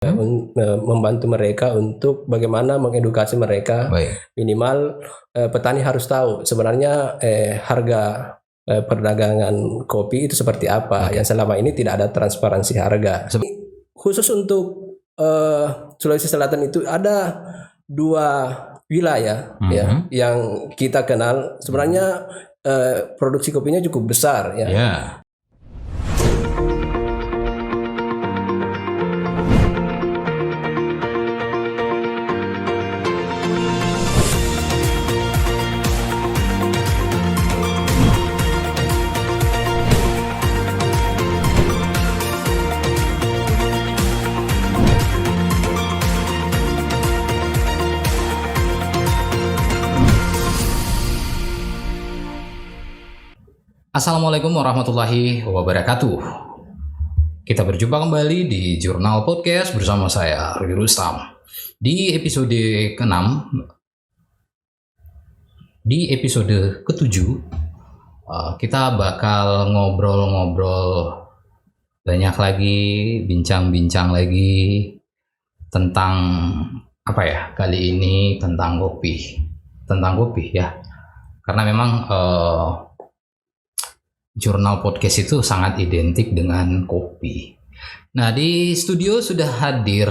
membantu mereka untuk bagaimana mengedukasi mereka. Baik. Minimal petani harus tahu sebenarnya harga perdagangan kopi itu seperti apa. Yang selama ini tidak ada transparansi harga. Khusus untuk Sulawesi Selatan itu ada 2 wilayah ya yang kita kenal. Sebenarnya produksi kopinya cukup besar ya. Assalamualaikum warahmatullahi wabarakatuh. Kita berjumpa kembali di Jurnal Podcast bersama saya Rudi Rustam. Di episode ke-6, di episode ke-7, kita bakal ngobrol-ngobrol banyak lagi, bincang-bincang lagi tentang apa ya? Kali ini tentang kopi ya. Karena memang Jurnal Podcast itu sangat identik dengan kopi. Nah, di studio sudah hadir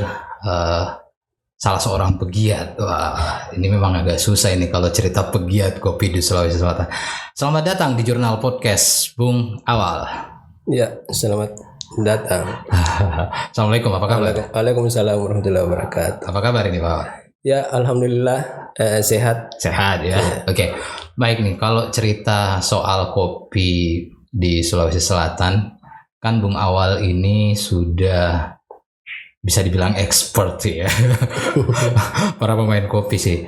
salah seorang pegiat. Wah, ini memang agak susah ini kalau cerita pegiat kopi di Sulawesi Selatan. Selamat datang di Jurnal Podcast, Bung Awal. Ya, selamat datang. Assalamualaikum, apa kabar? Waalaikumsalam warahmatullahi wabarakatuh. Apa kabar ini, Pak? Ya, alhamdulillah sehat. Sehat ya. Oke. Baik nih, kalau cerita soal kopi di Sulawesi Selatan, kan Bung Awal ini sudah bisa dibilang expert sih ya. Para pemain kopi sih.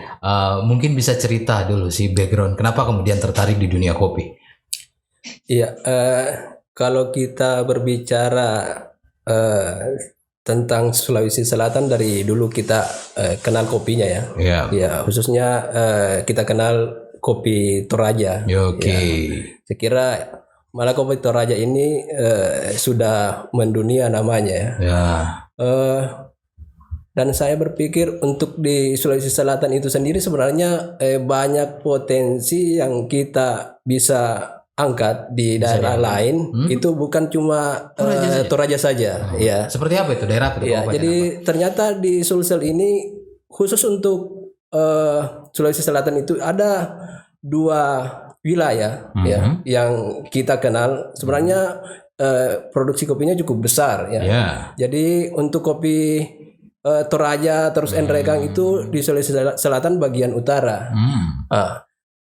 Mungkin bisa cerita dulu sih background kenapa kemudian tertarik di dunia kopi. Iya, kalau kita berbicara tentang Sulawesi Selatan, dari dulu kita kenal kopinya ya. Ya, khususnya kita kenal kopi Toraja. Oke. Ya, saya kira malah kopi Toraja ini sudah mendunia namanya ya. Dan saya berpikir untuk di Sulawesi Selatan itu sendiri sebenarnya banyak potensi yang kita bisa angkat di daerah lain. Itu bukan cuma Toraja saja. Ya. Seperti apa itu daerah itu? Ya, jadi ternyata di Sulsel ini khusus untuk Sulawesi Selatan itu ada 2 wilayah ya yang kita kenal. Sebenarnya produksi kopinya cukup besar ya. Jadi untuk kopi Toraja terus Enrekang itu di Sulawesi Selatan bagian utara.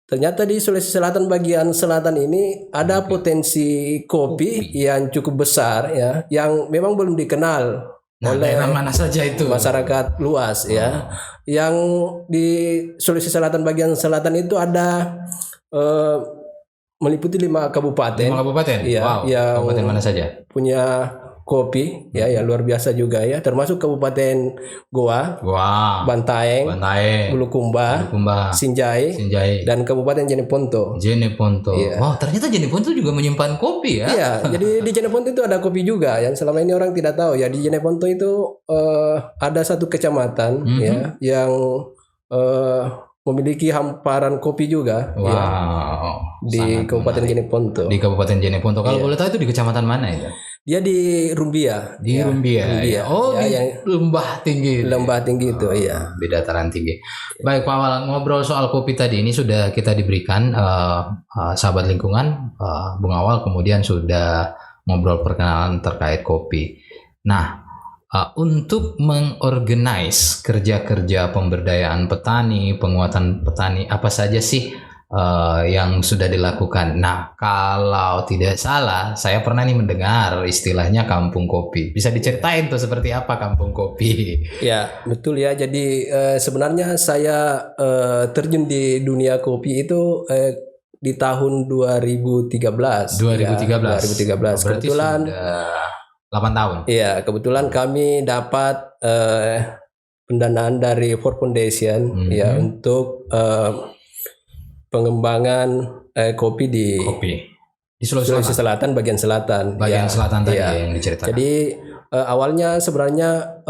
Ternyata di Sulawesi Selatan bagian selatan ini ada potensi kopi yang cukup besar ya, yang memang belum dikenal oleh mana saja itu masyarakat luas ya. Yang di Sulawesi Selatan bagian selatan itu ada meliputi 5 kabupaten. 5 kabupaten. Ya, wow. Yang kabupaten mana saja punya kopi ya, yang luar biasa juga ya, termasuk Kabupaten Goa, Bantaeng, Bulukumba, Sinjai, dan Kabupaten Jeneponto. Ya. Wow, ternyata Jeneponto juga menyimpan kopi ya. Iya, jadi di Jeneponto itu ada kopi juga yang selama ini orang tidak tahu ya. Di Jeneponto itu ada satu kecamatan ya yang memiliki hamparan kopi juga. Wow. Ya, di Kabupaten Jeneponto. Di Kabupaten Jeneponto. Kalau boleh tahu itu di kecamatan mana itu? Dia di Rumbia. Rumbia. Oh, di yang lembah tinggi. Lembah tinggi itu, iya. Di dataran tinggi. Baik, Pak Awal, ngobrol soal kopi tadi ini sudah kita diberikan sahabat lingkungan, Bung Awal kemudian sudah ngobrol perkenalan terkait kopi. Nah, untuk mengorganize kerja-kerja pemberdayaan petani, penguatan petani, apa saja sih yang sudah dilakukan? Nah, kalau tidak salah, saya pernah nih mendengar istilahnya kampung kopi. Bisa diceritain tuh seperti apa kampung kopi? Ya, betul ya. Jadi sebenarnya saya terjun di dunia kopi itu di tahun 2013. 2013. Kebetulan sudah 8 tahun. Iya, kebetulan kami dapat pendanaan dari Ford Foundation ya untuk pengembangan kopi di Sulawesi Selatan bagian selatan. Selatan tadi yang diceritain. Jadi awalnya sebenarnya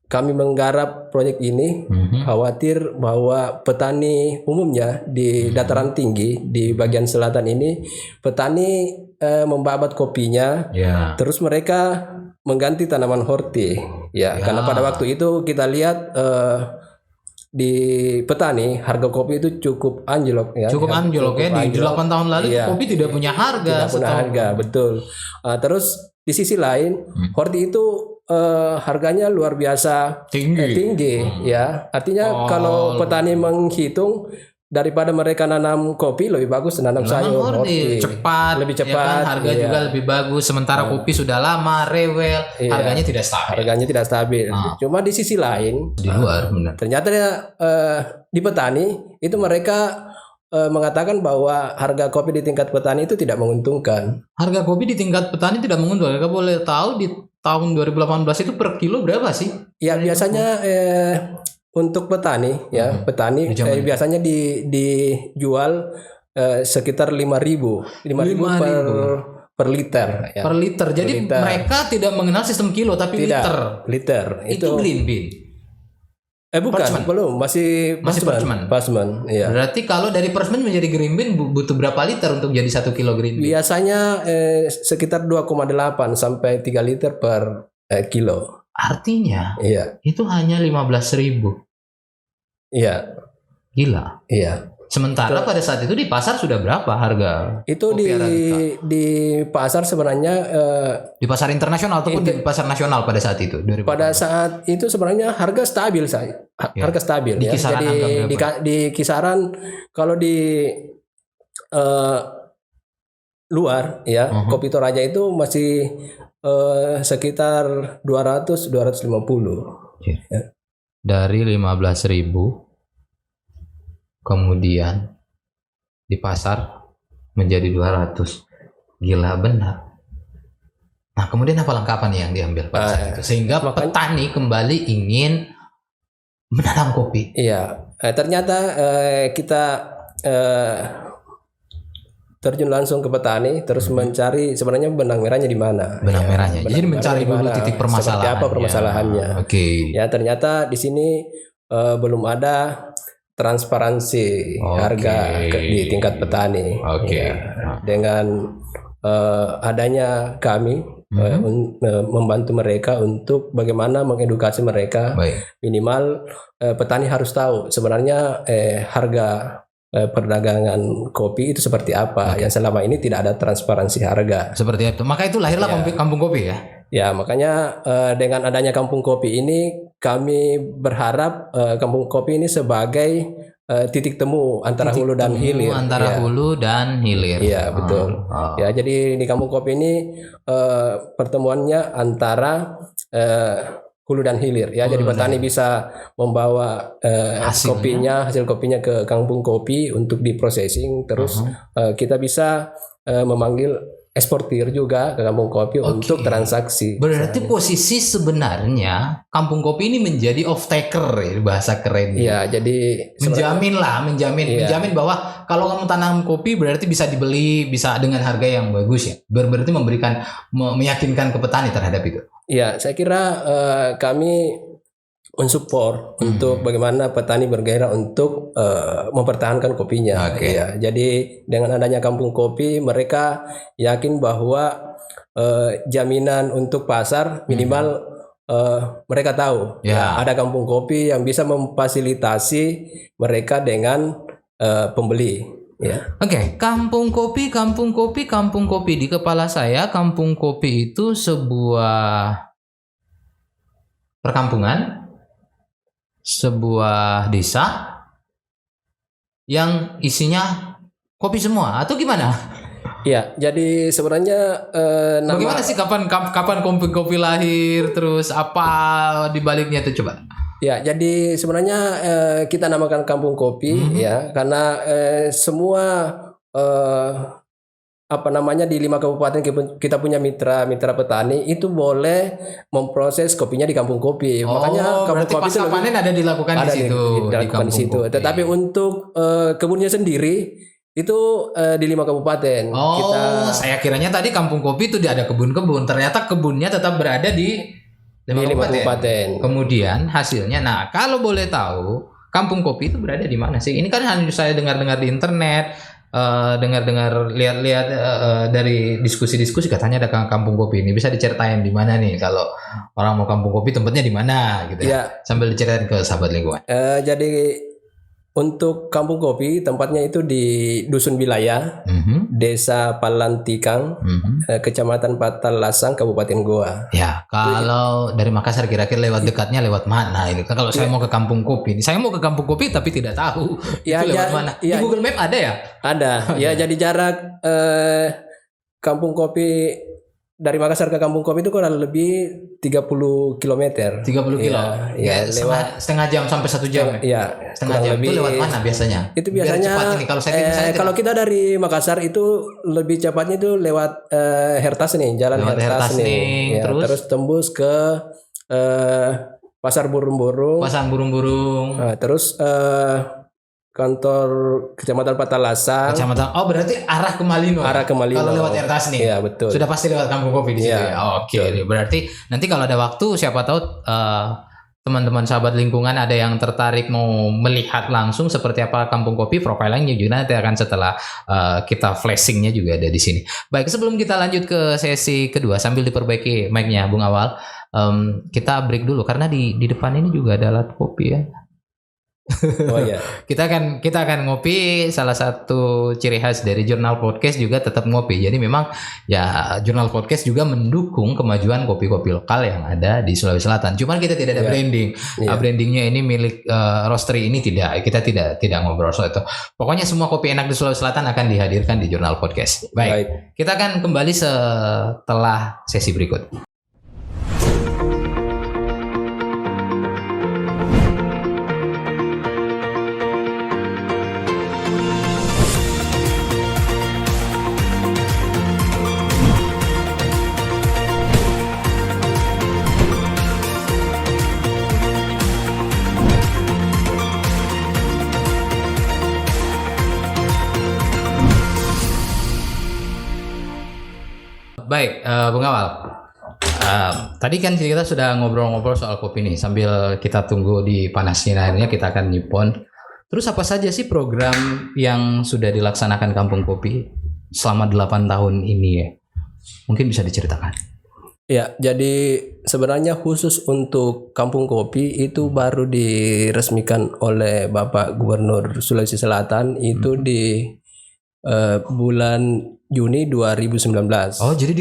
kami menggarap proyek ini khawatir bahwa petani umumnya di dataran tinggi di bagian selatan ini petani membabat kopinya, terus mereka mengganti tanaman horti, karena pada waktu itu kita lihat di petani harga kopi itu cukup anjlok ya. Cukup anjlok ya di 8 tahun lalu kopi tidak punya harga. Tidak punya harga, betul. Terus di sisi lain horti itu harganya luar biasa tinggi ya. Artinya kalau petani menghitung daripada mereka nanam kopi lebih bagus nanam sayur horti. Lebih cepat ya kan? Harga juga lebih bagus, sementara kopi sudah lama rewel, harganya tidak stabil. Cuma di sisi lain di luar benar. Ternyata di petani itu mereka mengatakan bahwa harga kopi di tingkat petani itu tidak menguntungkan. Harga kopi di tingkat petani tidak menguntungkan. Mereka boleh tahu di tahun 2018 itu per kilo berapa sih? Ya biasanya untuk petani ya, petani biasanya dijual sekitar 5.000 per liter ya. Per liter. Jadi mereka tidak mengenal sistem kilo tapi liter. Itu green bean. Bukan, belum, masih parchment. Ya. Berarti kalau dari parchment menjadi green bean butuh berapa liter untuk jadi 1 kilo green bean? Biasanya sekitar 2,8 sampai 3 liter per kilo. Artinya itu hanya 15.000. Iya. Gila. Iya. Sementara pada saat itu di pasar sudah berapa harga? Itu di pasar sebenarnya di pasar internasional ataupun di pasar nasional pada saat itu? Pada saat itu sebenarnya harga stabil harga stabil di kisaran Jadi di kisaran kalau di luar ya kopi Toraja itu masih sekitar 200-250. Ya. Dari 15.000 kemudian di pasar menjadi 200. Gila benar. Nah, kemudian apa langkah yang diambil pada saat itu sehingga petani kembali ingin menanam kopi? Iya, ternyata kita terjun langsung ke petani terus mencari sebenarnya benang merahnya di mana. Benang merahnya. Jadi mencari dulu titik permasalahannya. Seperti apa permasalahannya. Ya, ternyata di sini belum ada transparansi harga di tingkat petani. Ya. Dengan adanya kami membantu mereka untuk bagaimana mengedukasi mereka. Minimal petani harus tahu sebenarnya harga perdagangan kopi itu seperti apa yang selama ini tidak ada transparansi harga. Seperti itu. Maka itu lahirlah Kampung Kopi ya. Ya, makanya dengan adanya Kampung Kopi ini kami berharap Kampung Kopi ini sebagai titik temu antara hulu dan hilir. Hulu dan hilir. Iya, betul. Ya, jadi di Kampung Kopi ini pertemuannya antara hulu dan hilir ya. Jadi petani bisa membawa hasil kopinya ke Kampung Kopi untuk diprocessing, terus kita bisa memanggil eksportir juga ke Kampung Kopi untuk transaksi. Berarti posisi sebenarnya Kampung Kopi ini menjadi off taker ya, bahasa keren. Iya, jadi menjamin bahwa kalau kamu tanam kopi berarti bisa dibeli, bisa dengan harga yang bagus ya. Berarti meyakinkan ke petani terhadap itu. Ya, saya kira kami mensupport untuk bagaimana petani bergairah untuk mempertahankan kopinya. Ya, jadi dengan adanya Kampung Kopi, mereka yakin bahwa jaminan untuk pasar minimal mereka tahu ada Kampung Kopi yang bisa memfasilitasi mereka dengan pembeli. Ya. Kampung Kopi di kepala saya Kampung Kopi itu sebuah perkampungan, sebuah desa yang isinya kopi semua atau gimana? Ya, jadi sebenarnya bagaimana sih kapan Kampung Kopi lahir, terus apa di baliknya itu coba? Ya, jadi sebenarnya kita namakan Kampung Kopi ya karena semua di 5 kabupaten kita punya mitra petani itu boleh memproses kopinya di Kampung Kopi. Makanya Kampung Kopi itu panen ada dilakukan di situ. Tetapi untuk kebunnya sendiri Itu di 5 kabupaten. Oh, saya kiranya tadi kampung kopi itu ada kebun-kebun. Ternyata kebunnya tetap berada di 5 kabupaten. Kemudian hasilnya, nah kalau boleh tahu, kampung kopi itu berada di mana sih? Ini kan hanya saya dengar-dengar di internet, dengar-dengar, lihat-lihat dari diskusi-diskusi katanya ada kampung kopi ini. Bisa diceritain di mana nih kalau orang mau kampung kopi tempatnya di mana gitu ya? Sambil diceritain ke sahabat lingkungan. Jadi untuk kampung kopi tempatnya itu di Dusun Wilayah, Desa Palantikang, Kecamatan Patalasang, Kabupaten Goa. Ya, kalau dari Makassar kira-kira lewat dekatnya lewat mana ini? Kalau saya mau ke kampung kopi, saya mau ke kampung kopi tapi tidak tahu ya, itu lewat mana. Di Google Map ada ya? Ada. Ya, jadi jarak kampung kopi dari Makassar ke kampung kopi itu kurang lebih 30 km. 30 kilo. Ya, setengah jam sampai 1 jam. Ya, setengah jam lebih, itu lewat mana biasanya? Itu biasanya ini. Kalau saya kalau kita dari Makassar itu lebih cepatnya itu lewat Hertas nih, jalan Hertas nih. Ya, terus tembus ke Pasar Burung-Burung. Nah, terus kantor Kecamatan Patalasang. Oh, berarti arah ke Malino. Kalau lewat Hertas nih. Iya, betul. Sudah pasti lewat kampung kopi di situ ya. Oke. Berarti nanti kalau ada waktu siapa tahu teman-teman sahabat lingkungan ada yang tertarik mau melihat langsung seperti apa kampung kopi, profilingnya juga nanti akan setelah kita flashingnya juga ada di sini. Baik, sebelum kita lanjut ke sesi kedua sambil diperbaiki mic-nya Bung Awal, kita break dulu karena di depan ini juga ada alat kopi ya. Oh iya. kita akan ngopi. Salah satu ciri khas dari Jurnal Podcast juga tetap ngopi. Jadi memang ya Jurnal Podcast juga mendukung kemajuan kopi-kopi lokal yang ada di Sulawesi Selatan. Cuman kita tidak ada branding. Brandingnya ini milik roastery ini tidak. Kita tidak ngobrol soal itu. Pokoknya semua kopi enak di Sulawesi Selatan akan dihadirkan di Jurnal Podcast. Baik. Kita akan kembali setelah sesi berikut. Baik, Bung Awal. Tadi kan kita sudah ngobrol-ngobrol soal kopi nih. Sambil kita tunggu di panasnya airnya, kita akan nyipon. Terus apa saja sih program yang sudah dilaksanakan Kampung Kopi selama 8 tahun ini ya? Mungkin bisa diceritakan. Ya, jadi sebenarnya khusus untuk Kampung Kopi itu baru diresmikan oleh Bapak Gubernur Sulawesi Selatan itu di bulan Juni 2019. Oh, jadi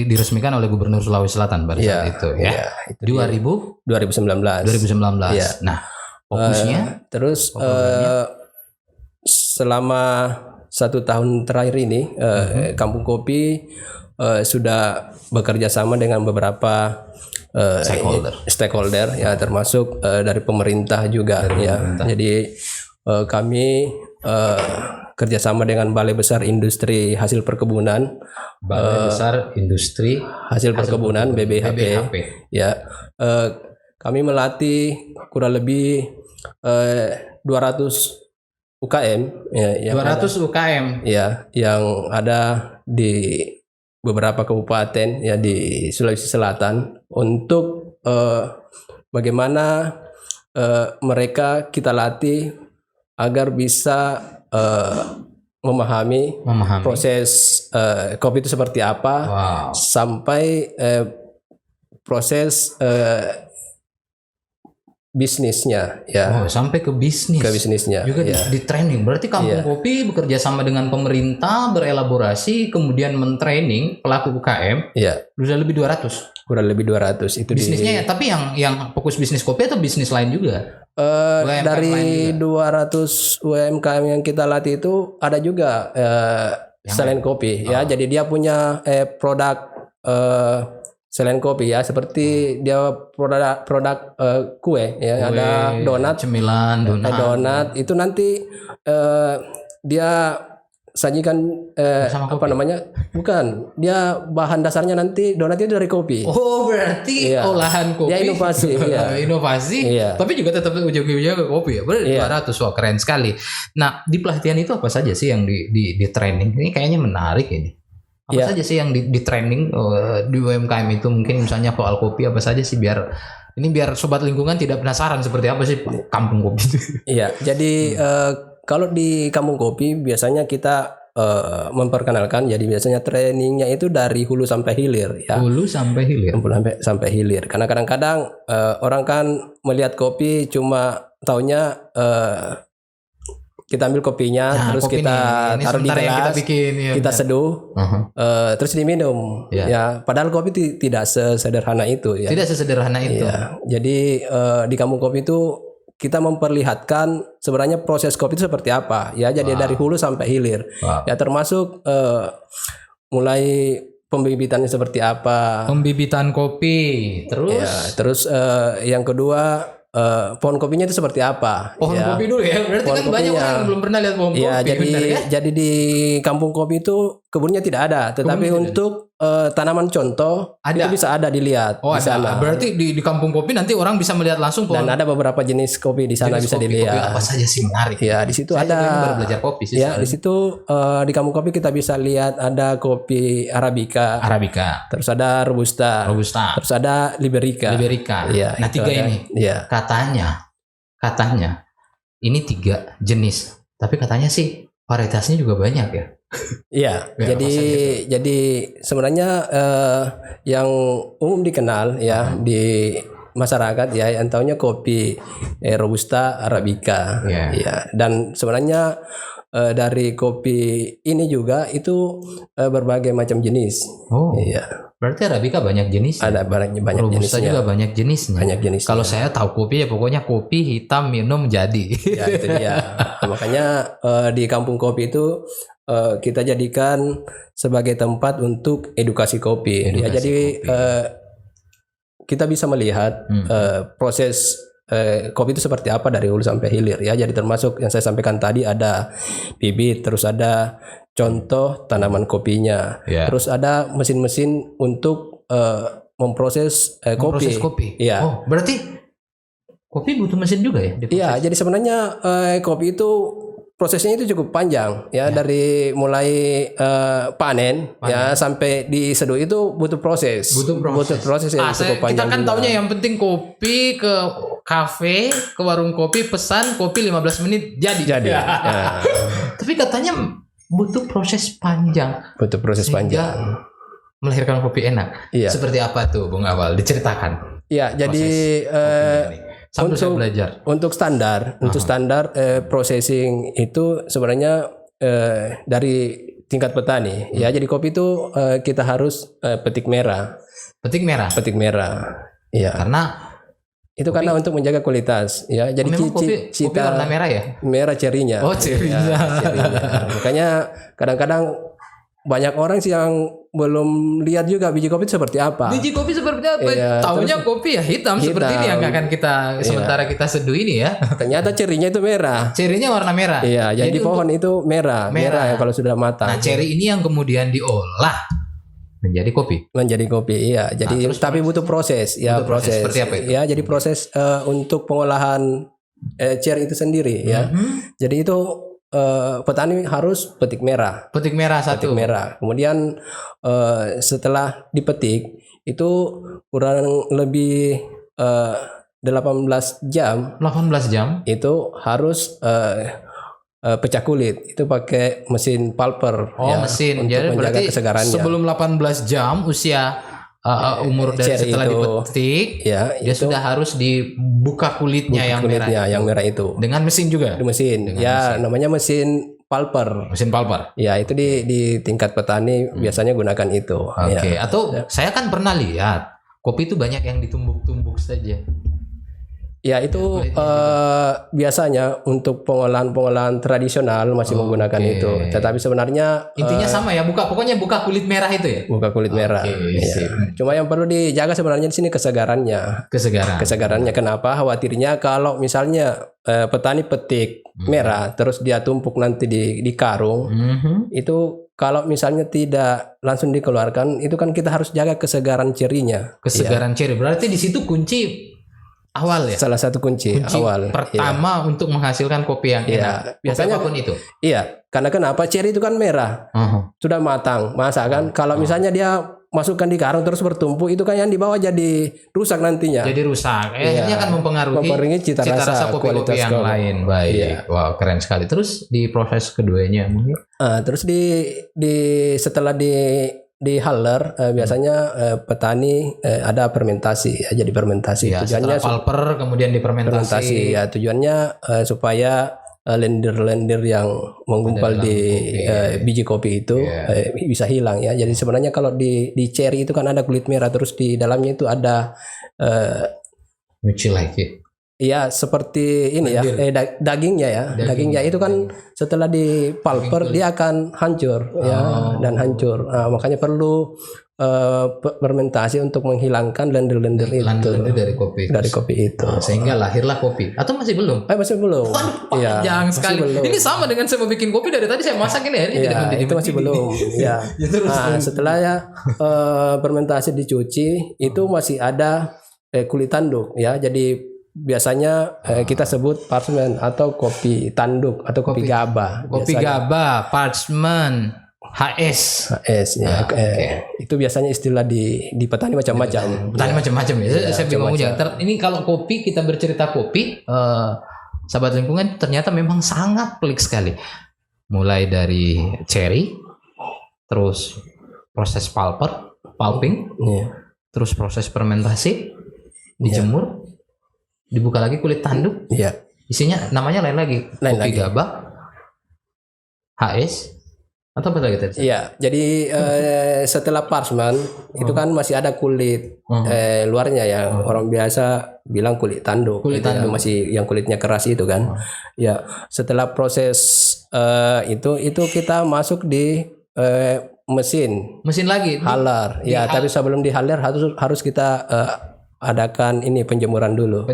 diresmikan oleh Gubernur Sulawesi Selatan pada saat itu ya. Ya itu 2019. Ya. Nah, fokusnya terus selama 1 tahun terakhir ini Kampung Kopi sudah bekerja sama dengan beberapa stakeholder ya, termasuk dari pemerintah juga ya. Jadi kami kerjasama dengan Balai Besar Industri Hasil Perkebunan, Hasil Perkebunan BBHP. Ya, kami melatih kurang lebih 200 UKM ya, 200 UKM ya, yang ada di beberapa kabupaten ya di Sulawesi Selatan untuk bagaimana mereka kita latih agar bisa memahami proses kopi itu seperti apa, sampai proses bisnisnya ya. Sampai ke bisnisnya juga ya. Di training. Berarti Kampung Kopi bekerja sama dengan pemerintah, berelaborasi, kemudian mentraining pelaku UKM. Ya. Sudah lebih 200. Kurang lebih 200 itu bisnisnya ya. Tapi yang fokus bisnis kopi atau bisnis lain juga? Dari 200 UMKM yang kita latih itu ada juga selain kopi ya. Jadi dia punya produk selain kopi ya, seperti dia produk kue ya, ada donat, cemilan, donat itu nanti dia sajikan Bersama apa kopi? namanya? Bukan. Dia bahan dasarnya nanti donat itu dari kopi. Oh, berarti Iya. olahan kopi. Dia inovasi, iya. Inovasi, Iya. tapi juga tetap ujung-ujungnya ke kopi ya. Berarti Iya. 200, wah keren sekali. Nah, di pelatihan itu apa saja sih yang di training? Ini kayaknya menarik ini. Apa Iya. saja sih yang di training di UMKM itu? Mungkin misalnya soal kopi apa saja sih biar sobat lingkungan tidak penasaran seperti apa sih kampung kopi itu. Iya. Jadi kalau di kampung kopi biasanya kita memperkenalkan. Jadi biasanya trainingnya itu dari hulu sampai hilir ya. Hulu sampai hilir. Sampai hilir. Karena kadang-kadang orang kan melihat kopi cuma taunya kita ambil kopinya, Nah, terus kopi kita nih. Ini taruh di sementara yang gelas, kita bikin, ya, kita benar. seduh, terus diminum. Iya. Ya, padahal kopi tidak sesederhana itu ya. Tidak sesederhana itu. Ya, jadi di kampung kopi itu kita memperlihatkan sebenarnya proses kopi itu seperti apa. Ya, jadi dari hulu sampai hilir. Wow. Ya, termasuk mulai pembibitannya seperti apa. Pembibitan kopi, terus Ya, terus yang kedua pohon kopinya itu seperti apa? pohon ya. kopi dulu ya. Berarti Pohon kan banyak kopinya. orang yang belum pernah lihat pohon Ya, kopi. jadi benar ya? jadi di kampung kopi itu kebunnya tidak ada, tetapi Kebunnya untuk tanaman contoh Ada. itu bisa ada dilihat Oh di sana. ada. Berarti di kampung kopi nanti orang bisa melihat langsung pohon. Dan ada beberapa jenis kopi di sana jenis bisa kopi. dilihat. Kopi apa saja sih menarik? Ya, di situ Saya ada. juga ini baru belajar kopi sih. Ya, di situ di kampung kopi kita bisa lihat ada kopi Arabica, Arabica, terus ada Robusta, terus ada Liberica. Liberica. Iya, Nah itu 3 ada. ini. Iya. Katanya ini 3 jenis. Tapi katanya sih varietasnya juga banyak ya. Iya, Ya, jadi sebenarnya yang umum dikenal ya di masyarakat ya yang taunya kopi Robusta, Arabica, Iya. ya. Dan sebenarnya dari kopi ini juga itu berbagai macam jenis. Oh. Iya, Berarti Arabica banyak jenis. ada banyak Robusta jenisnya. juga banyak jenisnya. Banyak jenis. Kalau saya tahu kopi ya pokoknya kopi hitam minum jadi. Ya itu dia. Makanya di kampung kopi itu kita jadikan sebagai tempat untuk edukasi kopi. Ya, Edukasi jadi kita bisa melihat proses kopi itu seperti apa dari hulu sampai hilir ya. Jadi termasuk yang saya sampaikan tadi ada bibit, terus ada contoh tanaman kopinya, Ya. terus ada mesin-mesin untuk memproses kopi. Proses kopi. Iya. Oh, berarti kopi butuh mesin juga ya? Iya, jadi sebenarnya kopi itu prosesnya itu cukup panjang ya, dari mulai panen ya sampai diseduh itu butuh proses. Butuh proses yang cukup panjang. Kita kan juga. taunya yang penting kopi ke kafe, ke warung kopi, pesan kopi 15 menit jadi. Jadi ya, Tapi katanya butuh proses panjang. butuh proses Sehingga panjang. melahirkan kopi enak. Iya. Seperti apa tuh Bung Awal? Diceritakan. Ya, jadi Sambil saya belajar. untuk standar processing itu sebenarnya dari tingkat petani ya. Jadi kopi itu kita harus petik merah. Petik merah. Iya. Karena Itu karena untuk menjaga kualitas ya. Jadi memang kopi warna merah ya? merah cerinya. Oh, cerinya. Ya, cerinya. Makanya kadang-kadang banyak orang sih yang belum lihat juga biji kopi itu seperti apa. Biji kopi seperti apa? Iya, Taunya kopi ya hitam seperti ini yang akan kita sementara kita seduh ini ya. Ternyata cerinya itu merah. Cerinya warna merah. Iya, jadi pohon itu merah ya kalau sudah matang. Nah, ceri ini yang kemudian diolah menjadi kopi. Menjadi kopi, iya. Jadi tapi butuh proses, ya Butuh proses. proses. Seperti apa itu? Ya, jadi proses untuk pengolahan ceri itu sendiri ya. Jadi itu petani harus petik merah. Petik merah satu. Petik merah. Kemudian setelah dipetik itu kurang lebih 18 jam 18 jam. itu harus pecah kulit. Itu pakai mesin pulper Oh, ya, mesin. untuk Jadi menjaga berarti kesegarannya. sebelum 18 jam usia umur dari ceri setelah itu, dipetik, ya, dia sudah harus dibuka kulitnya yang merah. yang merah itu. Dengan mesin juga. Di mesin. Ya, namanya mesin pulper. Mesin pulper. Ya, itu di tingkat petani biasanya gunakan itu. Oke. Ya. Atau saya kan pernah lihat kopi itu banyak yang ditumbuk-tumbuk saja. Ya itu biasanya untuk pengolahan tradisional masih menggunakan itu. Tetapi sebenarnya intinya sama ya, pokoknya buka kulit merah itu ya. buka kulit merah. Ya. Cuma yang perlu dijaga sebenarnya di sini kesegarannya. Kesegarannya kenapa? Khawatirnya kalau misalnya petani petik merah terus dia tumpuk nanti di karung, itu kalau misalnya tidak langsung dikeluarkan, itu kan kita harus jaga kesegaran cerinya. Kesegaran ceri. Berarti di situ kunci awal ya. Salah satu kunci awal pertama untuk menghasilkan kopi yang enak. Biasanya apapun itu. Iya, karena kenapa? Ceri itu kan merah, sudah matang, masa kan? Kalau misalnya dia masukkan di karung terus bertumpuk, itu kan yang di bawah jadi rusak nantinya. Jadi rusak. Akhirnya akan mempengaruhi cita rasa kopi-kopi yang lain. Baik. Wow, keren sekali. Terus di proses keduanya mungkin. Terus setelah di huller biasanya petani ada fermentasi ya, jadi fermentasi ya, tujuannya pulper kemudian difermentasi ya, tujuannya supaya lendir-lendir yang menggumpal di biji kopi itu bisa hilang ya. Jadi sebenarnya kalau di cherry itu kan ada kulit merah, terus di dalamnya itu ada muncul lagi. Iya, seperti ini ya, dagingnya ya. Dagingnya itu kan setelah di pulper dia akan hancur ya, dan hancur. Makanya perlu fermentasi untuk menghilangkan lendir-lendir itu. Lendir dari kopi. Dari kopi itu. Sehingga lahirlah kopi. Atau masih belum? Masih belum. Iya. Panjang sekali. Belum. Ini sama dengan saya mau bikin kopi dari tadi saya masak ini ya. Ini itu masih belum. Ya. Setelah ya fermentasi dicuci, itu masih ada kulit tanduk ya. Jadi biasanya kita sebut parchment atau kopi tanduk atau kopi gaba. Kopi gaba, parchment, HS ya. Itu biasanya istilah di petani macam-macam. Petani macam-macam ya. Saya bingung aja. Ini kalau kopi, kita bercerita kopi, sahabat lingkungan ternyata memang sangat pelik sekali. Mulai dari cherry, terus proses pulping, terus proses fermentasi, dijemur. Dibuka lagi kulit tanduk. Iya. Isinya namanya lain lagi. Kopi gaba, HS, atau apa lagi tadi? Iya. Jadi setelah parchment itu kan masih ada kulit luarnya ya. Orang biasa bilang kulit tanduk. Kulit tanduk. Masih yang kulitnya keras itu kan. Ya. Setelah proses itu kita masuk di mesin lagi. Huller. Ya. Tapi sebelum di huller harus kita adakan ini penjemuran dulu.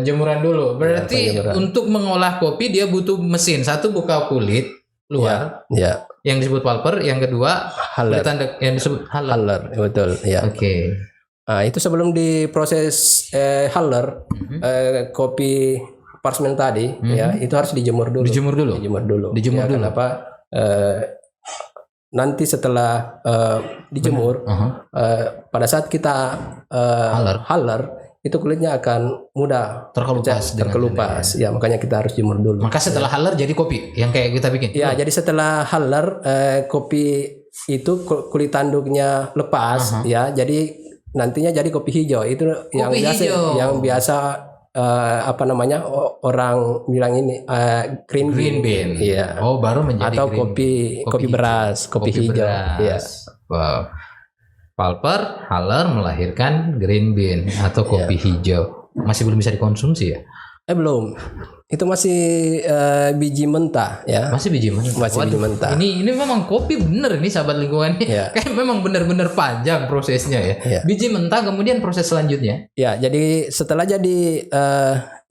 Berarti untuk mengolah kopi dia butuh mesin. Satu buka kulit luar, yang disebut pulper. Yang kedua kulit tanduk yang disebut huller. Betul. Ya. Oke. Nah, itu sebelum diproses huller, kopi parchment tadi, ya itu harus dijemur dulu. Kenapa? Nanti setelah dijemur, pada saat kita huller itu kulitnya akan mudah terkelupas. Ya, makanya kita harus jemur dulu. Maka setelah huller jadi kopi yang kayak kita bikin. Ya, jadi setelah huller kopi itu kulit tanduknya lepas ya. Jadi nantinya jadi kopi hijau. Itu yang biasa orang bilang ini green bean. Iya. Oh, baru menjadi atau kopi beras, kopi hijau. Iya. Wow. Pulper, huller melahirkan green bean atau kopi hijau. Masih belum bisa dikonsumsi ya? Belum. Itu masih biji mentah ya. Masih biji mentah. Ini memang kopi bener nih sahabat lingkungan. Kayak memang benar-benar panjang prosesnya ya. Biji mentah kemudian proses selanjutnya. Ya, jadi setelah jadi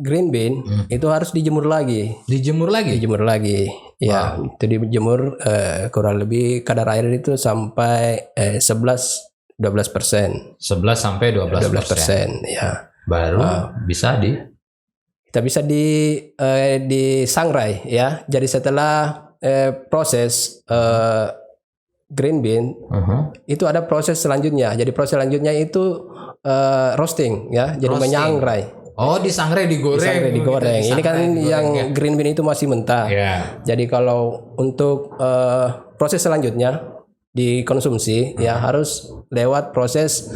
green bean itu harus dijemur lagi. Dijemur lagi. Ya, itu dijemur kurang lebih kadar air itu sampai 11-12%. 11 sampai 12%. Ya. Baru kita bisa disangrai ya. Jadi setelah proses green bean itu ada proses selanjutnya. Jadi proses selanjutnya itu roasting ya. Jadi menyangrai. Oh, disangrai digoreng. Ini kan yang green bean itu masih mentah. Jadi kalau untuk proses selanjutnya dikonsumsi ya harus lewat proses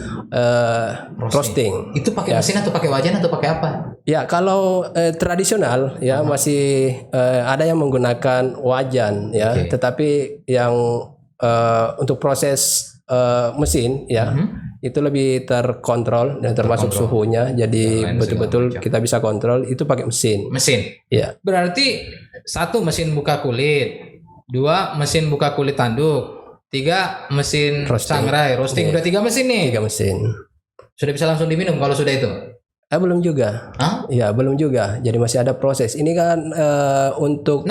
roasting. Itu pakai mesin atau pakai wajan atau pakai apa? Ya, kalau tradisional ya masih ada yang menggunakan wajan ya, tetapi yang untuk proses mesin ya itu lebih terkontrol dan termasuk suhunya, jadi lain betul-betul segala macam. kita bisa kontrol itu pakai mesin. Mesin. Ya, Berarti 1 mesin buka kulit, 2 mesin buka kulit tanduk, 3 mesin sangrai roasting. Udah 3 mesin nih. 3 mesin. Sudah bisa langsung diminum kalau sudah itu? Belum juga. Hah? Ya, belum juga. Jadi masih ada proses. Ini kan untuk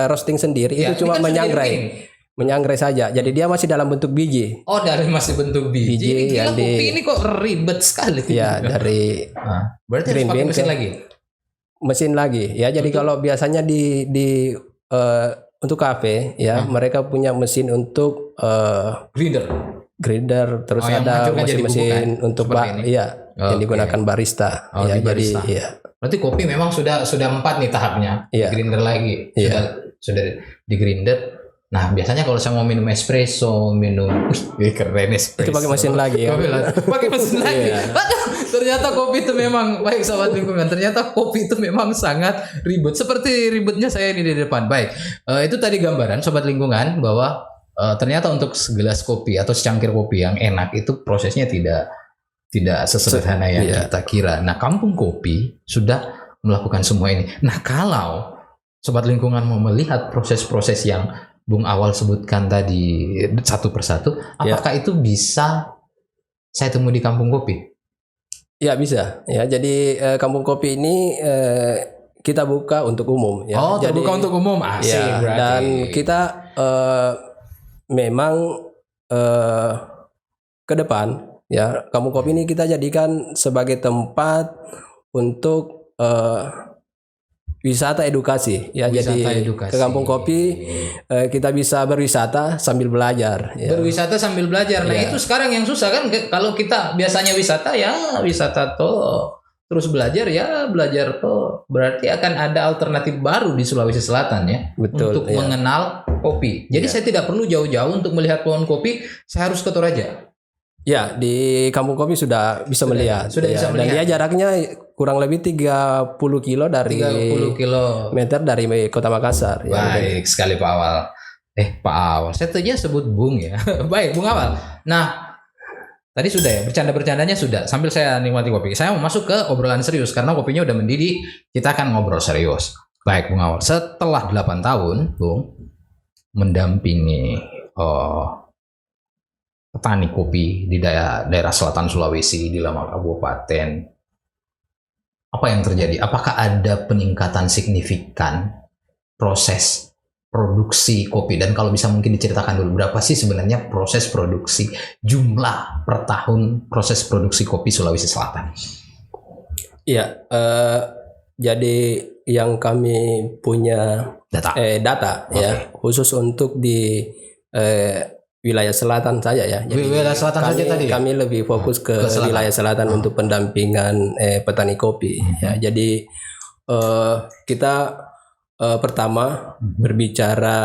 roasting sendiri Ya, itu cuma ini kan sudah menyangrai. dibikin. Menyangrai saja. Jadi dia masih dalam bentuk biji. Oh, dari masih bentuk biji. Biji Gila, yang di- kopi ini kok ribet sekali. Ya, dari Berarti harus green pakai bean mesin ke- lagi. mesin lagi. Ya, jadi kalau biasanya di untuk kafe ya, mereka punya mesin untuk Grinder. grinder, terus yang ada menghancurkan jadi bubuk, mesin kan? untuk Seperti ini? iya, yang Oke. digunakan barista. Oh, Ya, di barista. jadi ya. Berarti kopi memang sudah 4 nih tahapnya. Iya. Grinder lagi. Iya. Sudah di grinder. Nah, biasanya kalau saya mau minum espresso, wih, keren espresso. Itu pakai mesin lagi ya. Pakai mesin lagi. Iya. Aduh, ternyata kopi itu memang baik sahabat lingkungan. Ternyata kopi itu memang sangat ribet. Seperti ribetnya saya ini di depan. Baik, itu tadi gambaran sobat lingkungan bahwa ternyata untuk segelas kopi atau secangkir kopi yang enak itu prosesnya tidak sesederhana yang Iya. kita kira. Nah, Kampung Kopi sudah melakukan semua ini. Nah, kalau sobat lingkungan mau melihat proses-proses yang Bung Awal sebutkan tadi satu persatu, apakah itu bisa saya temui di Kampung Kopi? Ya, bisa. Ya, jadi Kampung Kopi ini kita buka untuk umum ya. Oh, Jadi terbuka untuk umum. Asik ya, berarti. dan kita memang ke depan ya, Kampung Kopi ini kita jadikan sebagai tempat untuk wisata edukasi ya. Wisata Jadi edukasi. ke Kampung Kopi kita bisa berwisata sambil belajar ya. Berwisata sambil belajar. Nah, itu sekarang yang susah kan, kalau kita biasanya wisata ya wisata toh, terus belajar ya belajar toh. Berarti akan ada alternatif baru di Sulawesi Selatan ya. Betul, untuk ya. mengenal kopi. Jadi saya tidak perlu jauh-jauh untuk melihat pohon kopi, saya harus ke Toraja. Ya, di Kampung Kopi sudah bisa melihat. sudah ya. bisa Dan melihat. dia jaraknya kurang lebih 30 kilo dari 30 kilo. meter dari Kota Makassar ya. Baik sekali Pak Awal. Pak Awal, saya tadinya sebut Bung ya. Baik, Bung Awal. Nah, tadi sudah ya, bercanda-bercandanya sudah. Sambil saya nikmati kopi. Saya mau masuk ke obrolan serius karena kopinya udah mendidih. Kita akan ngobrol serius. Baik, Bung Awal. Setelah 8 tahun, Bung, mendampingi petani kopi di daerah selatan Sulawesi, di Lama Kabupaten, apa yang terjadi? Apakah ada peningkatan signifikan proses produksi kopi? Dan kalau bisa mungkin diceritakan dulu, berapa sih sebenarnya proses produksi, jumlah per tahun proses produksi kopi Sulawesi Selatan? Iya, jadi yang kami punya Data. data ya, khusus untuk di wilayah selatan saja ya. Jadi Wilayah selatan kami, saja tadi ya? kami lebih fokus ke selatan. wilayah selatan untuk pendampingan petani kopi ya. Jadi kita pertama berbicara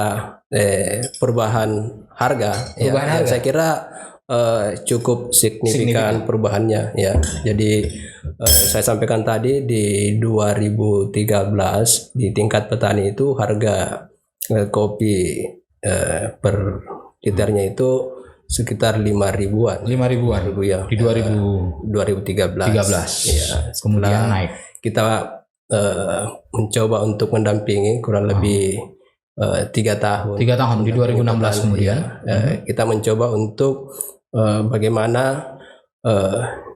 perubahan harga. Perubahan harga. Saya kira cukup signifikan perubahannya ya. Jadi saya sampaikan tadi di 2013 di tingkat petani itu harga kopi per liternya itu sekitar 5.000-an. 5.000-an Ya. di 2013. Ya, kemudian naik. kita mencoba untuk mendampingi kurang lebih 3 tahun. 3 tahun di 2016 kemudian. Ya, kita mencoba untuk bagaimana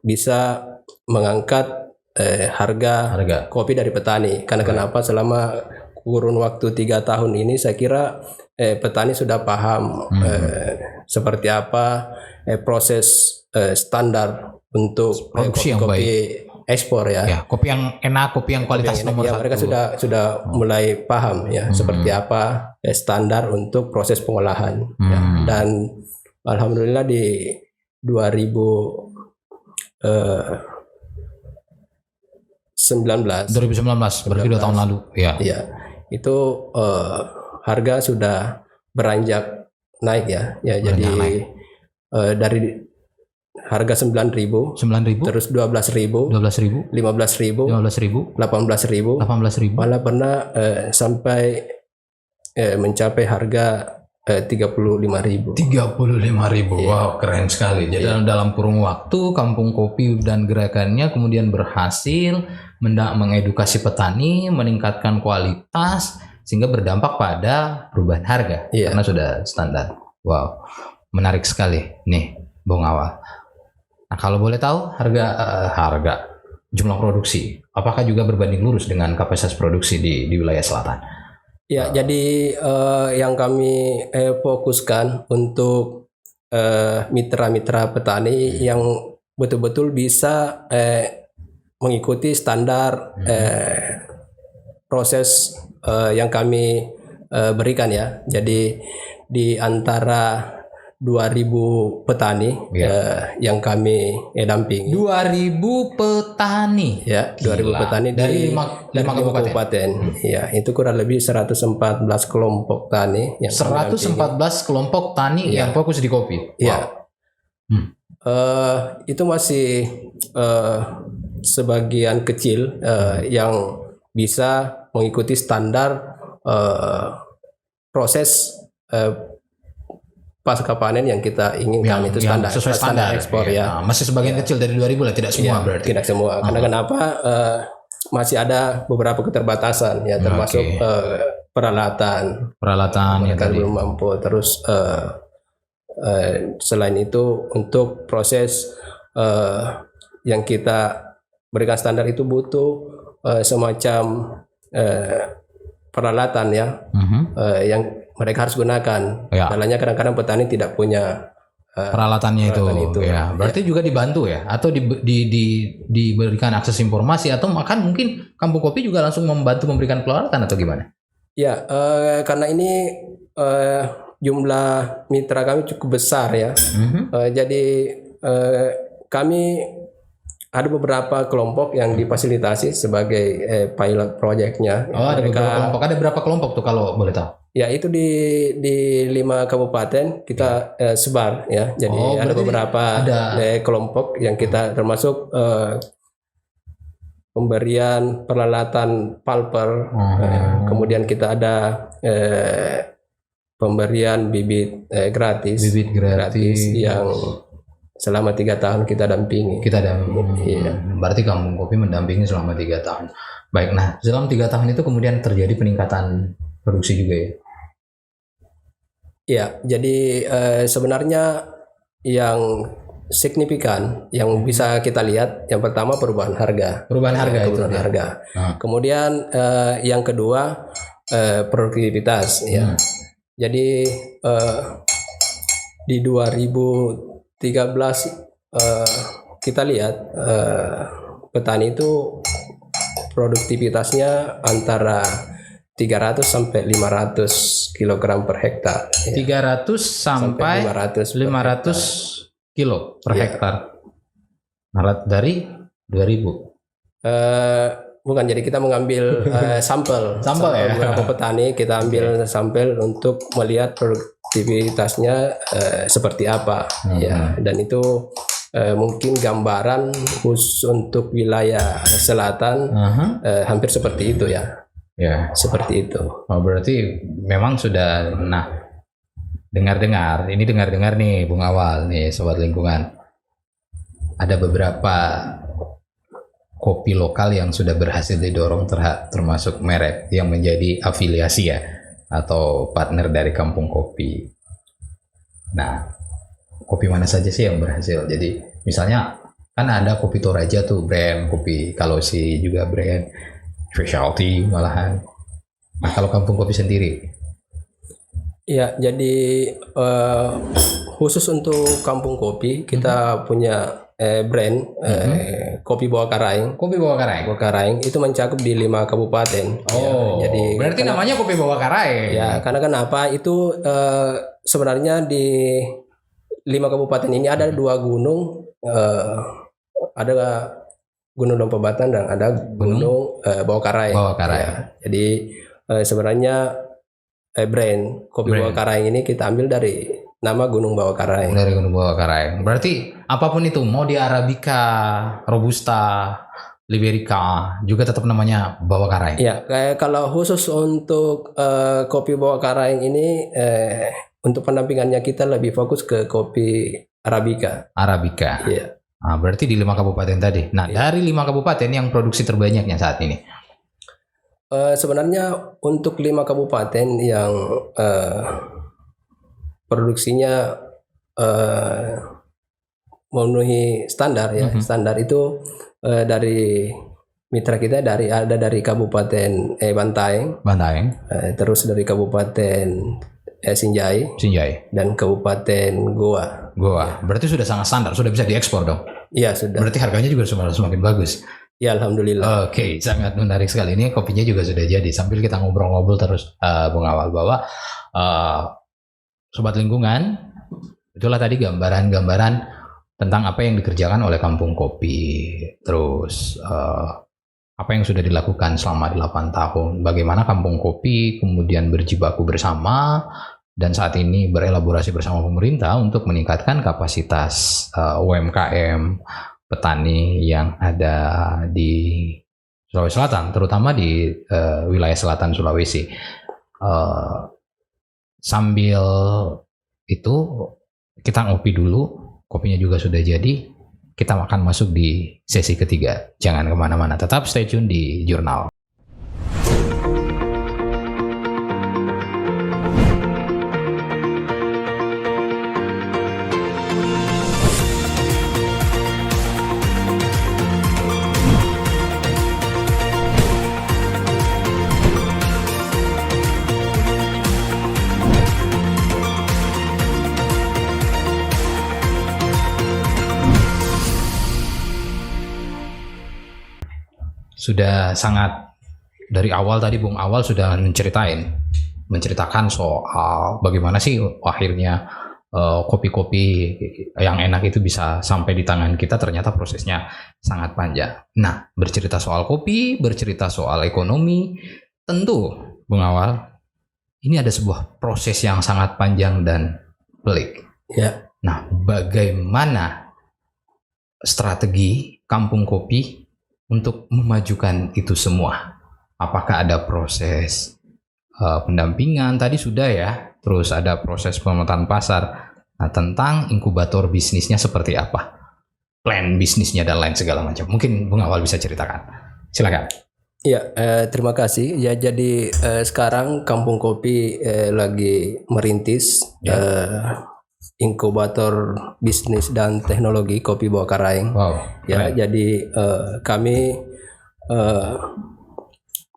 bisa mengangkat harga kopi dari petani. Karena kenapa selama kurun waktu 3 tahun ini saya kira petani sudah paham seperti apa proses standar untuk Produksi yang kopi ekspor ya. Ya, kopi yang enak, kopi yang kualitas nomor Ya, 1. mereka sudah mulai paham ya seperti apa standar untuk proses pengolahan. Ya. Dan alhamdulillah di 2019 berarti 2 tahun lalu. Ya. ya itu harga sudah beranjak naik ya. Jadi dari harga 9.000 terus 12.000 12.000, 15.000 15.000, 18.000 18.000. malah pernah sampai mencapai harga 35.000. 35.000. Wow, keren sekali. Jadi dalam kurun waktu Kampung Kopi dan gerakannya kemudian berhasil mengedukasi petani, meningkatkan kualitas sehingga berdampak pada perubahan harga karena sudah standar. Wow, menarik sekali nih, Bung Awal. Nah, kalau boleh tahu harga jumlah produksi, apakah juga berbanding lurus dengan kapasitas produksi di wilayah selatan? Ya, jadi yang kami fokuskan untuk mitra-mitra petani yang betul-betul bisa mengikuti standar proses yang kami berikan ya. Jadi di antara 2.000 petani yang kami dampingi. 2.000 petani. Ya, 2.000 petani dari 5 kabupaten. Ya, itu kurang lebih 114 kelompok tani yang 114 kelompok tani yang fokus di kopi. Ya. Itu masih sebagian kecil yang bisa mengikuti standar proses pasca panen yang kita inginkan, itu standar sesuai standar ekspor ya. Masih sebagian kecil dari 2.000 lah, tidak semua berarti. Tidak semua. Karena kenapa? Masih ada beberapa keterbatasan ya, termasuk peralatan yang belum mampu. Terus selain itu untuk proses yang kita berikan standar itu butuh semacam peralatan ya, yang mereka harus gunakan. Dalamnya kadang-kadang petani tidak punya peralatannya itu. Ya, berarti juga dibantu ya, atau diberikan akses informasi, atau bahkan mungkin Kampung Kopi juga langsung membantu memberikan peralatan atau gimana? Ya, karena ini jumlah mitra kami cukup besar ya. Jadi kami ada beberapa kelompok yang difasilitasi sebagai pilot projectnya. Ada beberapa kelompok. Ada berapa kelompok tuh kalau boleh tahu? Ya, itu di 5 kabupaten kita sebar ya. Jadi ada beberapa kelompok yang kita termasuk pemberian peralatan pulper. Kemudian kita ada pemberian bibit gratis yang selama 3 tahun kita dampingi. Berarti Kampung Kopi mendampingi selama 3 tahun. Baik, nah dalam 3 tahun itu kemudian terjadi peningkatan produksi juga ya? Ya, jadi sebenarnya yang signifikan yang bisa kita lihat, yang pertama perubahan harga. Kemudian yang kedua produktivitas ya. Jadi di 2013 kita lihat petani itu produktivitasnya antara 300 sampai 500 kg per hektar. 300 sampai 500 kilo per hektar. Dari 2.000. Bukan, jadi kita mengambil sampel ya. Beberapa petani kita ambil sampel untuk melihat produktivitasnya seperti apa ya, dan itu mungkin gambaran khusus untuk wilayah selatan hampir seperti itu ya. Seperti itu. Berarti memang sudah, dengar-dengar nih Bung Awal nih, Sobat Lingkungan, ada beberapa kopi lokal yang sudah berhasil didorong termasuk merek yang menjadi afiliasi ya, atau partner dari Kampung Kopi. Nah, kopi mana saja sih yang berhasil? Jadi misalnya kan ada kopi Toraja tuh brand, kopi Kalosi juga brand, specialty malahan. Nah, kalau Kampung Kopi sendiri? Ya, jadi khusus untuk Kampung Kopi kita punya brand kopi Bawah Karaeng. Kopi Bawah Karaeng itu mencakup di 5 kabupaten. Jadi berarti namanya Kopi Bawah Karaeng. Ya, karena kenapa? Itu sebenarnya di 5 kabupaten ini ada 2 gunung, ada Gunung Dompebatan dan ada Gunung Bawah Karaeng. Ya. Jadi sebenarnya brand kopi Bawah Karaeng ini kita ambil dari nama Gunung Bawah Karaeng. Dari Gunung Bawah Karaeng. Berarti apapun itu, mau di Arabica, Robusta, Liberica, juga tetap namanya Bawah Karaeng. Ya, kalau khusus untuk kopi Bawah Karaeng ini untuk pendampingannya kita lebih fokus ke kopi Arabica. Arabica. Iya. Nah, berarti di 5 kabupaten tadi. Nah, dari 5 kabupaten yang produksi terbanyaknya saat ini. Sebenarnya untuk 5 kabupaten yang produksinya memenuhi standar ya, standar itu dari mitra kita ada dari Kabupaten Bantaeng, terus dari Kabupaten Sinjai, dan Kabupaten Goa. Berarti sudah sangat standar, sudah bisa diekspor dong. Iya sudah. Berarti harganya juga semakin bagus. Ya alhamdulillah. Oke, sangat menarik sekali. Ini kopinya juga sudah jadi. Sambil kita ngobrol-ngobrol terus, Bung Awal, bahwa Sobat Lingkungan, itulah tadi gambaran-gambaran tentang apa yang dikerjakan oleh Kampung Kopi. Terus apa yang sudah dilakukan selama 8 tahun. Bagaimana Kampung Kopi kemudian berjibaku bersama dan saat ini berelaborasi bersama pemerintah untuk meningkatkan kapasitas UMKM petani yang ada di Sulawesi Selatan, terutama di wilayah selatan Sulawesi. Sambil itu kita ngopi dulu, kopinya juga sudah jadi. Kita akan masuk di sesi ketiga. Jangan kemana-mana, tetap stay tune di Jurnal. Sudah sangat dari awal tadi Bung Awal sudah menceritakan soal bagaimana sih akhirnya kopi-kopi yang enak itu bisa sampai di tangan kita, ternyata prosesnya sangat panjang. Nah, bercerita soal kopi, bercerita soal ekonomi, tentu Bung Awal ini ada sebuah proses yang sangat panjang dan pelik. Ya. Nah, bagaimana strategi Kampung Kopi untuk memajukan itu semua? Apakah ada proses pendampingan tadi sudah ya, terus ada proses pemetaan pasar. Nah, tentang inkubator bisnisnya seperti apa, plan bisnisnya dan lain segala macam, mungkin Bung Awal bisa ceritakan. Silakan. Ya, terima kasih. Ya, jadi sekarang Kampung Kopi lagi merintis inkubator bisnis dan teknologi kopi Bawah Karaeng. Wow. Ya, jadi kami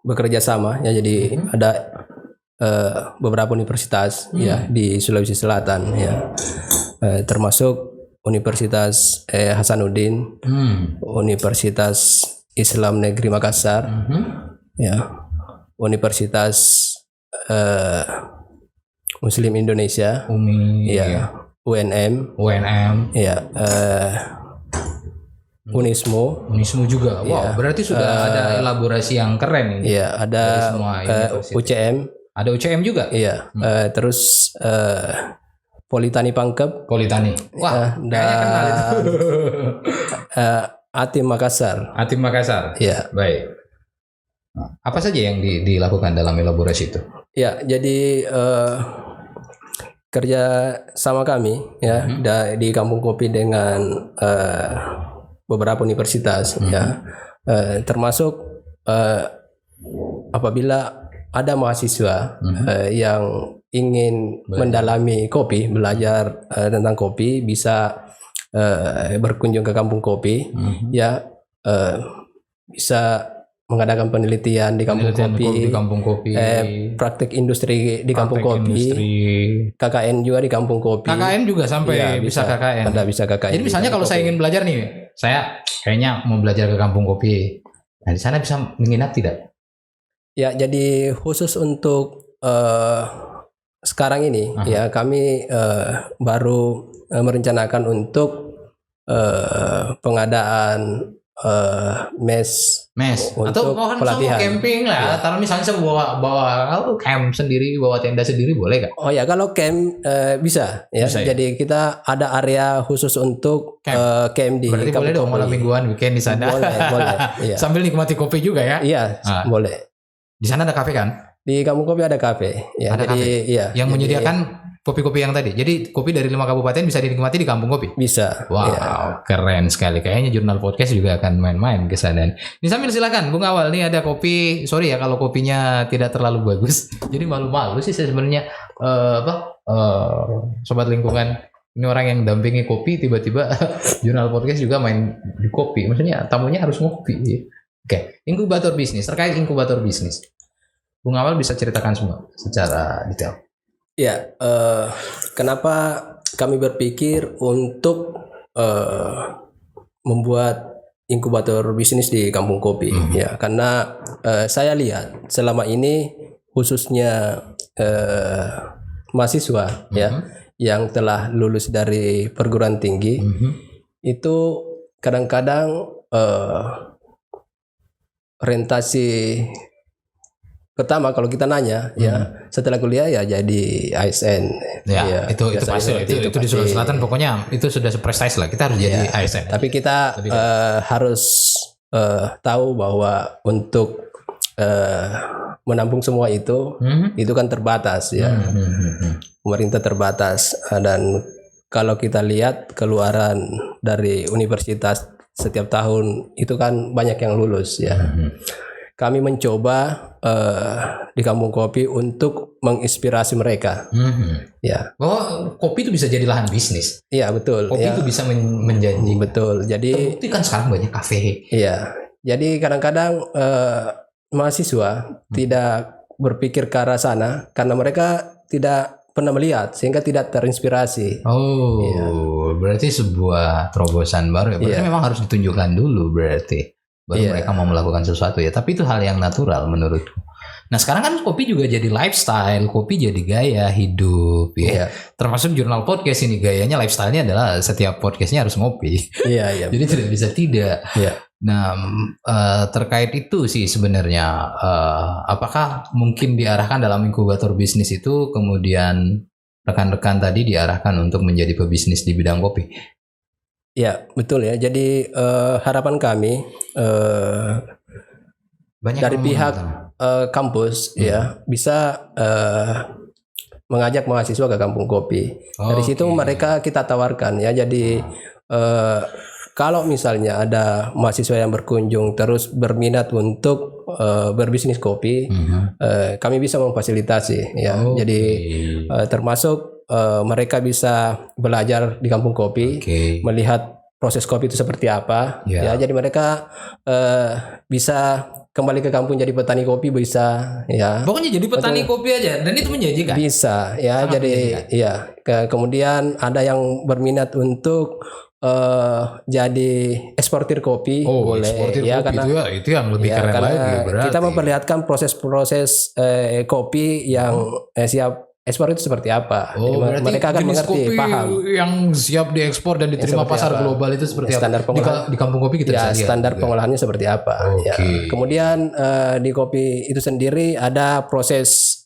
bekerja sama ya, jadi ada beberapa universitas ya di Sulawesi Selatan ya, termasuk Universitas Hasanuddin, Universitas Islam Negeri Makassar, ya, Universitas Muslim Indonesia, ya, UNM, ya, Unismo juga. Wow, berarti sudah ada elaborasi yang keren ini. Ya, ada UCM. Ada UCM juga. Iya. Terus Politani Pangkep. Wah, kayaknya kenal itu. Atim Makassar. Iya. Baik. Apa saja yang dilakukan dalam elaborasi itu? Ya, jadi kerja sama kami ya di Kampung Kopi dengan beberapa universitas ya, termasuk apabila ada mahasiswa yang ingin mendalami kopi, belajar tentang kopi, bisa berkunjung ke Kampung Kopi ya, bisa mengadakan penelitian di Kampung Kopi, praktek industri di Kampung Kopi, KKN juga di Kampung Kopi. KKN juga sampai ya, bisa KKN. Bisa KKN. Jadi misalnya kalau saya ingin belajar nih, saya kayaknya mau belajar ke Kampung Kopi. Nah, di sana bisa menginap tidak? Ya, jadi khusus untuk sekarang ini ya, kami baru merencanakan untuk pengadaan mes atau mau pelatihan, camping lah. Kalau misalnya saya bawa camp sendiri, bawa tenda sendiri, boleh gak? Oh ya, kalau camp bisa ya. Jadi kita ada area khusus untuk camp di. Berarti boleh dong malam mingguan weekend di sana. Boleh. Iya. Sambil nikmati kopi juga ya. Iya, boleh. Di sana ada kafe kan? Di Kampung Kopi ada kafe. Ya, ada jadi kafe. Iya. Yang menyediakan kopi-kopi yang tadi. Jadi kopi dari 5 kabupaten bisa dinikmati di Kampung Kopi. Bisa. Wow, Ya. keren sekali. Kayaknya Jurnal Podcast juga akan main-main ke sana. Ini sambil silakan, Bung Awal. Nih ada kopi. Sorry ya kalau kopinya tidak terlalu bagus. Jadi malu-malu sih saya sebenarnya. Sobat lingkungan. Ini orang yang dampingi kopi, tiba-tiba Jurnal Podcast juga main di kopi. Maksudnya tamunya harus ngopi. Oke, inkubator bisnis. Terkait inkubator bisnis, Bung Awal bisa ceritakan semua secara detail. Ya, kenapa kami berpikir untuk membuat inkubator bisnis di Kampung Kopi? Ya, karena saya lihat selama ini khususnya mahasiswa ya yang telah lulus dari perguruan tinggi itu kadang-kadang orientasi pertama kalau kita nanya ya setelah kuliah ya jadi ASN ya itu pasti itu di Sulawesi Selatan pokoknya itu sudah prestasi lah kita harus jadi ASN. Tapi kita harus tahu bahwa untuk menampung semua itu kan terbatas ya. Pemerintah terbatas dan kalau kita lihat keluaran dari universitas setiap tahun itu kan banyak yang lulus ya. Kami mencoba di Kampung Kopi untuk menginspirasi mereka. Ya. Oh, kopi itu bisa jadi lahan bisnis. Iya betul. Kopi itu bisa menjanjikan. Betul. Jadi terbukti kan sekarang banyak kafe. Iya. Jadi kadang-kadang mahasiswa tidak berpikir ke arah sana karena mereka tidak pernah melihat sehingga tidak terinspirasi. Oh, berarti sebuah terobosan baru ya. Berarti memang harus ditunjukkan dulu berarti. Baru mereka mau melakukan sesuatu ya. Tapi itu hal yang natural menurutku. Nah sekarang kan kopi juga jadi lifestyle, kopi jadi gaya hidup ya. Termasuk Jurnal Podcast ini gayanya lifestyle-nya adalah setiap podcastnya harus ngopi. Iya. Jadi tidak bisa tidak. Iya. Nah terkait itu sih sebenarnya apakah mungkin diarahkan dalam inkubator bisnis itu kemudian rekan-rekan tadi diarahkan untuk menjadi pebisnis di bidang kopi? Ya betul ya. Jadi harapan kami dari pihak kampus ya bisa mengajak mahasiswa ke Kampung Kopi. Dari situ mereka kita tawarkan ya. Jadi kalau misalnya ada mahasiswa yang berkunjung terus berminat untuk berbisnis kopi, kami bisa memfasilitasi ya. Jadi termasuk mereka bisa belajar di Kampung Kopi, melihat proses kopi itu seperti apa. Ya, jadi mereka bisa kembali ke kampung jadi petani kopi bisa ya. Pokoknya jadi petani kopi aja dan itu menjanjikan. Bisa ya. Sangat jadi ya. Kemudian ada yang berminat untuk jadi eksportir kopi boleh eksportir ya kopi karena itu yang lebih keren lagi berarti. Kita memperlihatkan proses-proses kopi yang siap ekspor itu seperti apa. Jadi mereka akan mengerti, kopi paham yang siap diekspor dan diterima pasar global itu seperti standar apa. Di Kampung Kopi kita bisa lihat standar pengolahannya seperti apa. Ya. Kemudian di kopi itu sendiri ada proses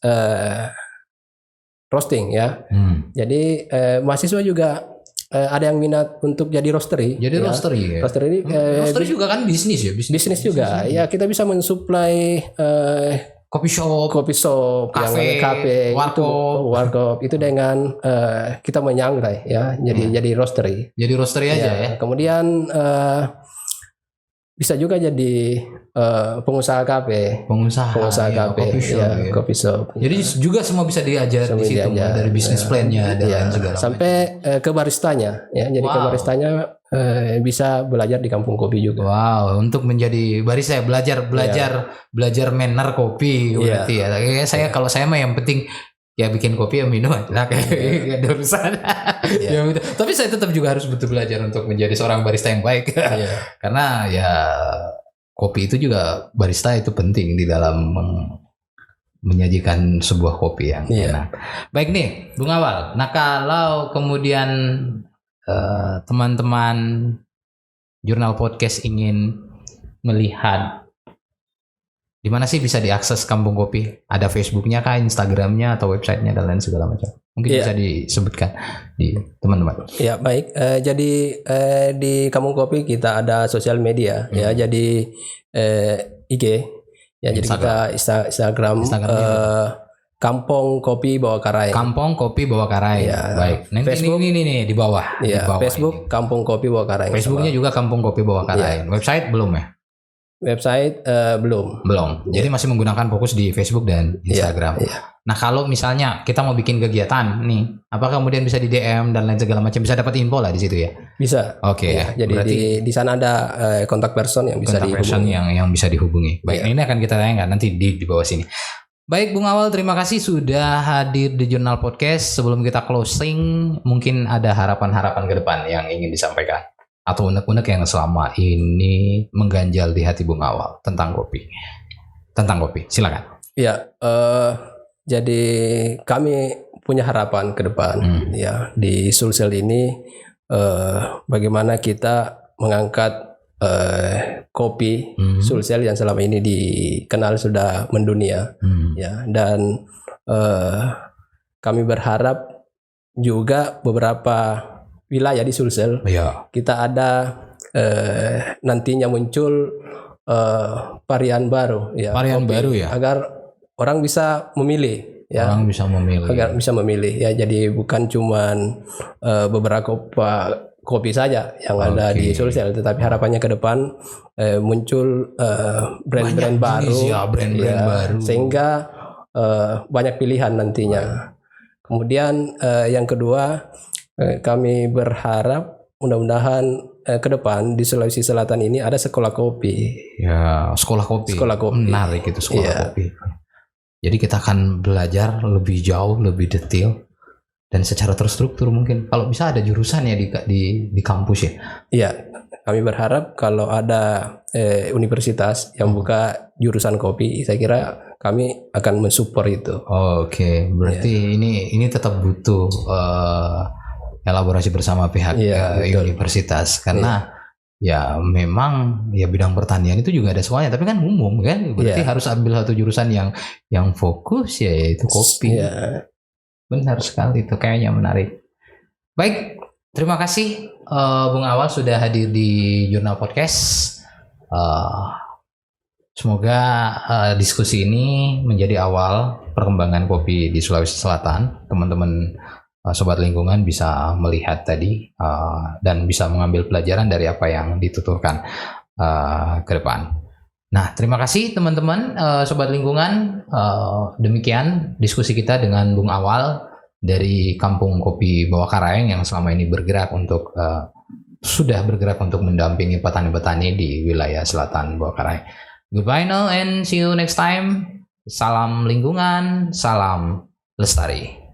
roasting ya. Jadi mahasiswa juga ada yang minat untuk jadi roastery. Jadi roastery. Roastery ini roastery juga kan bisnis ya, bisnis juga. Ya kita bisa mensuplai kopi shop, kafe, warkop itu dengan kita menyangrai ya. Jadi roastery. Jadi roastery aja ya. Kemudian bisa juga jadi pengusaha kafe. Pengusaha kafe, kopi shop. Jadi juga semua bisa diajar di situ dari bisnis plan-nya dan segala sampai ke baristanya ya. Jadi ke baristanya bisa belajar di Kampung Kopi juga. Wow, untuk menjadi barista belajar manner kopi berarti ya. Saya kalau saya mah yang penting ya bikin kopi ya minum aja kayak ada urusan. Ya, tapi saya tetap juga harus betul belajar untuk menjadi seorang barista yang baik. Karena ya kopi itu juga barista itu penting di dalam menyajikan sebuah kopi yang enak. Baik nih, Bung Awal. Nah, kalau kemudian teman-teman Jurnal Podcast ingin melihat di mana sih bisa diakses Kampung Kopi? Ada Facebooknya kah, Instagramnya atau websitenya dan lain segala macam. Mungkin bisa disebutkan di teman-teman. Ya baik. Jadi di Kampung Kopi kita ada sosial media ya. Jadi IG ya. Jadi kita Instagram Kampung Kopi Bawah Karai. Kampung Kopi Bawah Karai. Ya. Baik. Nanti Facebook, ini di bawah. Ya, di bawah Facebook ini. Kampung Kopi Bawah Karai. Facebooknya juga Kampung Kopi Bawah Karai. Website belum ya? Website belum. Jadi masih menggunakan fokus di Facebook dan Instagram. Nah, kalau misalnya kita mau bikin kegiatan nih, apakah kemudian bisa di DM dan lain segala macam, bisa dapat info lah di situ ya? Bisa. Oke. Ya, jadi berarti di sana ada kontak person yang bisa dihubungi. yang bisa dihubungi. Baik, ini akan kita tayangkan nanti di bawah sini. Baik, Bung Awal, terima kasih sudah hadir di Jurnal Podcast. Sebelum kita closing, mungkin ada harapan-harapan ke depan yang ingin disampaikan atau unek-unek yang selama ini mengganjal di hati Bung Awal tentang kopi. Silakan. Ya, jadi kami punya harapan ke depan ya di Sulsel ini, bagaimana kita mengangkat kopi Sulsel yang selama ini dikenal sudah mendunia ya, dan kami berharap juga beberapa wilayah di Sulsel kita ada nantinya muncul varian baru ya, baru ya, agar orang bisa memilih ya. Orang bisa memilih. Agar bisa memilih ya. Jadi bukan cuman beberapa kopi saja yang ada di Sulsel, tetapi harapannya ke depan muncul brand-brand baru, baru, sehingga banyak pilihan nantinya. Kemudian yang kedua, kami berharap mudah-mudahan ke depan di Sulawesi Selatan ini ada sekolah kopi. Ya, sekolah kopi. Menarik itu sekolah kopi. Jadi kita akan belajar lebih jauh, lebih detail, dan secara terstruktur mungkin. Kalau bisa ada jurusan ya di kampus ya. Iya, kami berharap kalau ada universitas yang buka jurusan kopi, saya kira kami akan mensupport itu. Oke, berarti ini tetap butuh elaborasi bersama pihak universitas, karena ya memang ya bidang pertanian itu juga ada semuanya, tapi kan umum kan, berarti harus ambil satu jurusan yang fokus ya, yaitu kopi. Benar sekali, itu kayaknya menarik. Baik, terima kasih Bung Awal sudah hadir di Jurnal Podcast. Semoga diskusi ini menjadi awal perkembangan kopi di Sulawesi Selatan. Teman-teman Sobat Lingkungan bisa melihat tadi dan bisa mengambil pelajaran dari apa yang dituturkan ke depan. Nah, terima kasih teman-teman Sobat Lingkungan. Demikian diskusi kita dengan Bung Awal dari Kampung Kopi Bawah Karaeng yang selama ini sudah bergerak untuk mendampingi petani-petani di wilayah selatan Bawah Karaeng. Goodbye now and see you next time. Salam lingkungan, salam lestari.